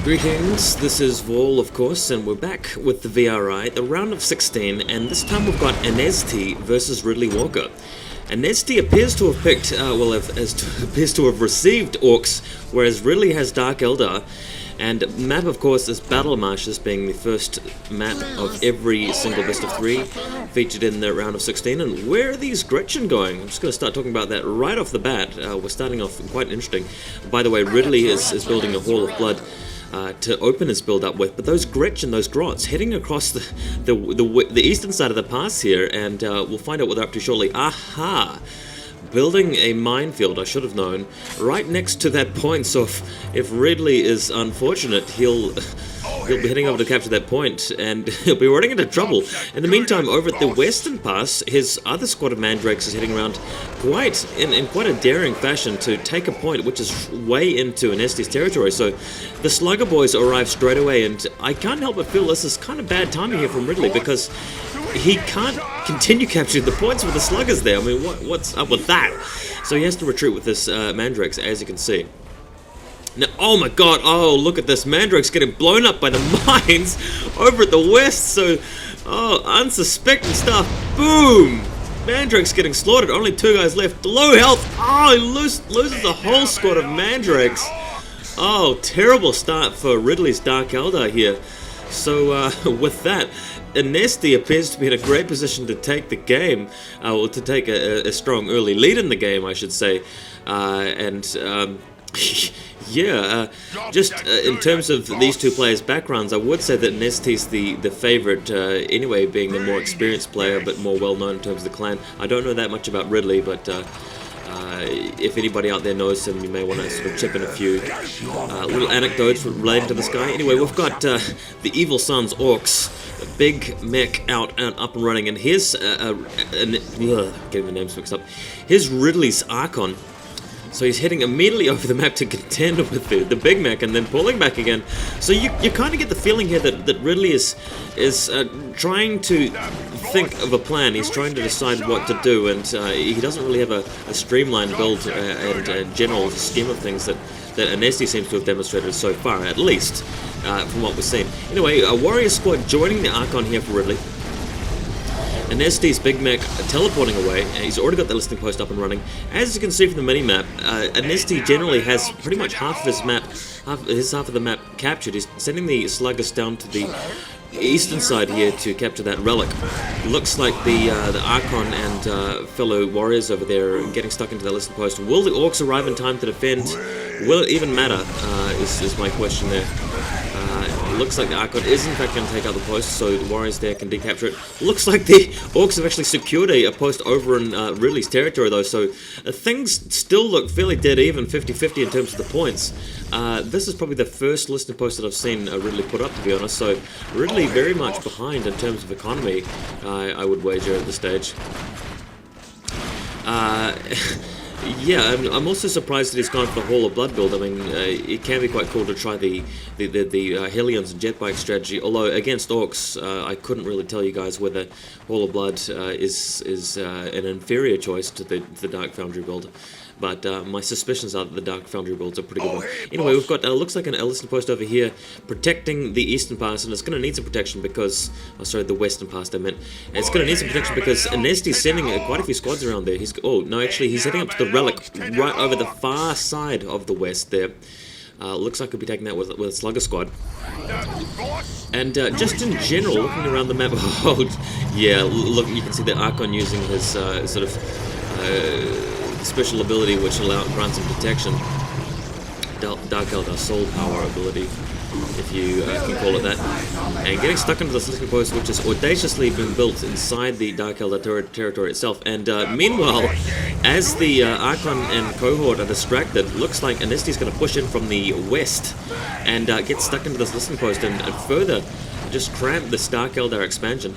Greetings, this is Vol, of course, and we're back with the VRI, the round of 16, and this time we've got Anezti versus RiddleyWalker. Anezti appears to have picked, appears to have received Orks, whereas Riddley has Dark Eldar, and map, of course, is Battle Marshes, being the first map of every single best of 3 featured in the round of 16. And where are these Gretchen going? I'm just going to start talking about that right off the bat. We're starting off quite interesting. By the way, Riddley is building a Hall of Blood to open his build up with, but those Gretchen, those Grots, heading across the eastern side of the pass here, and we'll find out what they're up to shortly. Aha! Building a minefield, I should have known, right next to that point, so if Riddley is unfortunate, he'll be heading over to capture that point, and he'll be running into trouble. In the meantime, over at the western pass, his other squad of mandrakes is heading around in quite a daring fashion to take a point, which is way into Anezti's territory. So the Slugger boys arrive straight away, and I can't help but feel this is kind of bad timing here from Riddley, because he can't continue capturing the points with the Sluggers there. I mean, what's up with that? So he has to retreat with this mandrakes, as you can see. Now, oh my god, oh, look at this. Mandrake's getting blown up by the mines over at the west, so, oh, unsuspecting stuff. Boom! Mandrake's getting slaughtered, only 2 guys left. Low health, oh, he loses a whole squad of Mandrakes. Oh, terrible start for Riddley's Dark Eldar here. So, with that, Anezti appears to be in a great position to take the game, or to take a strong early lead in the game, I should say, yeah, just in terms of these two players' backgrounds, I would say that Anezti's the favourite anyway, being the more experienced player, but more well-known in terms of the clan. I don't know that much about Riddley, but if anybody out there knows him, you may want to sort of chip in a few little anecdotes related to this guy. Anyway, we've got the Evil Sons Orks, a big mech out and up and running, and here's, getting the names mixed up, here's Riddley's Archon. So he's heading immediately over the map to contend with the Big Mac and then pulling back again. So you kind of get the feeling here that Riddley is trying to think of a plan. He's trying to decide what to do, and he doesn't really have a streamlined build and general scheme of things that Anezti seems to have demonstrated so far, at least, from what we've seen. Anyway, a warrior squad joining the Archon here for Riddley. Anezti's Big Mac teleporting away. He's already got the listening post up and running. As you can see from the mini-map, Anezti generally has pretty much half of his map, half of the map captured. He's sending the Sluggers down to the eastern side here to capture that relic. Looks like the Archon and fellow warriors over there are getting stuck into the listening post. Will the Orks arrive in time to defend? Will it even matter? Is my question there. Looks like the Archon is in fact going to take out the post, so the warriors there can decapture it. Looks like the Orks have actually secured a post over in Riddley's territory though, so things still look fairly dead even, 50-50 in terms of the points. This is probably the first listening post that I've seen Riddley put up, to be honest, so Riddley very much behind in terms of economy, I would wager at this stage. Yeah, I'm also surprised that he's gone for the Hall of Blood build. I mean, it can be quite cool to try the Hellions and Jetbike strategy, although against Orks, I couldn't really tell you guys whether Hall of Blood is an inferior choice to the Dark Foundry build. But my suspicions are that the Dark Foundry builds are pretty good one. Anyway, we've got, looks like an listening post over here protecting the eastern pass, and it's going to need some protection because, oh sorry, the western pass I meant. And it's going to need some protection because Anezti's sending quite a few squads around there. Oh, no, actually, he's heading up to the relic right over the far side of the west there. Looks like he'll be taking that with a Slugger squad. And just in general, looking around the map, oh, yeah, look, you can see the Archon using his sort of special ability which grants him protection. Dark Eldar Soul Power ability, if you can call it that. And getting stuck into this listening post, which has audaciously been built inside the Dark Eldar territory itself. And meanwhile, as the Archon and cohort are distracted, looks like Anezti's going to push in from the west and get stuck into this listening post and further just cramp this Dark Eldar expansion.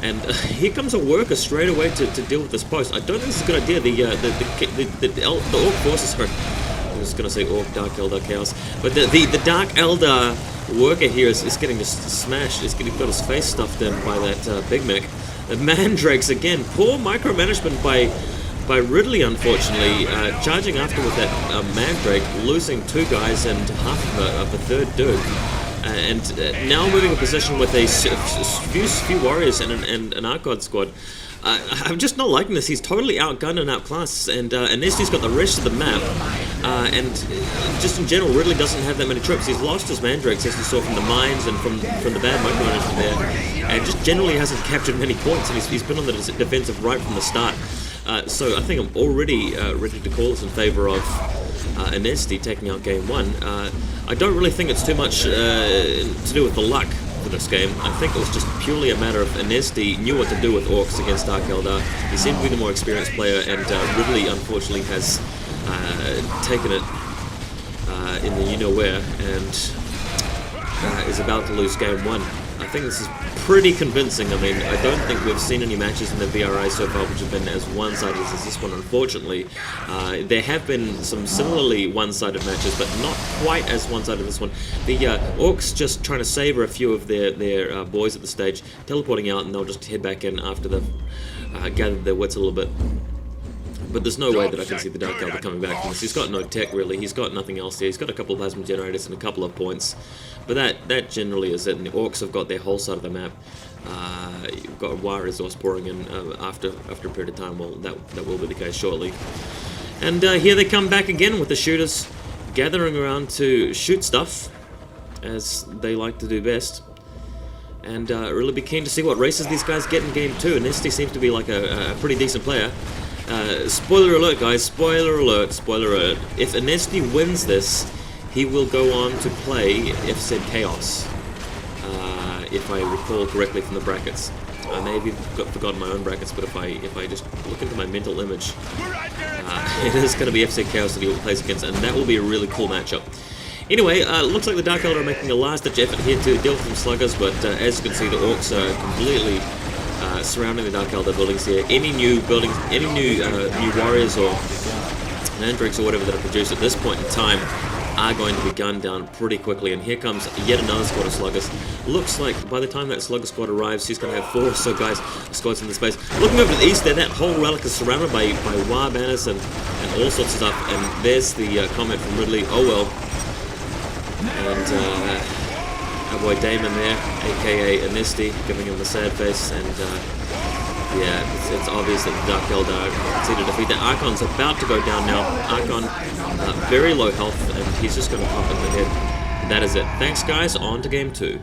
And here comes a worker straight away to deal with this post. I don't think this is a good idea. The Ork forces are... I was going to say Ork, Dark Eldar Chaos. But the Dark Eldar worker here is getting just smashed. He's got his face stuffed in by that Big Mac. The Mandrakes again. Poor micromanagement by by Riddley, unfortunately, charging after with that Mandrake, losing 2 guys and half of a third dude. And now moving a position with a few warriors and an Archon squad. I'm just not liking this. He's totally outgunned and outclassed, and Anezti's got the rest of the map. And just in general, Riddley doesn't have that many troops. He's lost his Mandrakes, as you saw from the mines and from the bad micromanagement there, and just generally hasn't captured many points. And he's been on the defensive right from the start. So I think I'm already ready to call this in favour of Anezti taking out game 1. I don't really think it's too much to do with the luck for this game. I think it was just purely a matter of Anezti knew what to do with Orks against Dark Eldar. He seemed to be the more experienced player, and Riddley unfortunately has taken it in the you-know-where and is about to lose game 1. I think this is pretty convincing. I mean, I don't think we've seen any matches in the VRI so far which have been as one-sided as this one, unfortunately. There have been some similarly one-sided matches, but not quite as one-sided as this one. The Orks just trying to savor a few of their boys at the stage, teleporting out, and they'll just head back in after they've gathered their wits a little bit. But there's no way that I can see the Dark Eldar coming back from this. He's got no tech, really. He's got nothing else here. He's got a couple of plasma generators and a couple of points. But that generally is it. And the Orks have got their whole side of the map. You've got a wire resource pouring in after a period of time. Well, that will be the case shortly. And here they come back again with the shooters gathering around to shoot stuff, as they like to do best. And really be keen to see what races these guys get in game 2. Anezti seems to be like a pretty decent player. Spoiler alert, guys, spoiler alert, spoiler alert. If Anezti wins this, he will go on to play FZ Chaos, if I recall correctly from the brackets. I may have forgotten my own brackets, but if I just look into my mental image, it is going to be FZ Chaos that he plays against, and that will be a really cool matchup. Anyway, looks like the Dark Eldar are making a last-ditch effort here to deal with some sluggers, but as you can see, the Orks are completely surrounding the Dark Eldar buildings here. Any new buildings, any new warriors or Mandrakes or whatever that are produced at this point in time are going to be gunned down pretty quickly. And here comes yet another squad of sluggers. Looks like by the time that slugger squad arrives, he's going to have 4 or so squads in the space. Looking over to the east there, that whole relic is surrounded by war banners and all sorts of stuff. And there's the comment from Riddley, oh well. And our boy Damon there, aka Anezti, giving him the sad face, and yeah, it's obvious that the Dark Eldar conceded defeat. The Archon's about to go down now. Archon, very low health, and he's just going to pop in the head. That is it. Thanks, guys. On to game 2.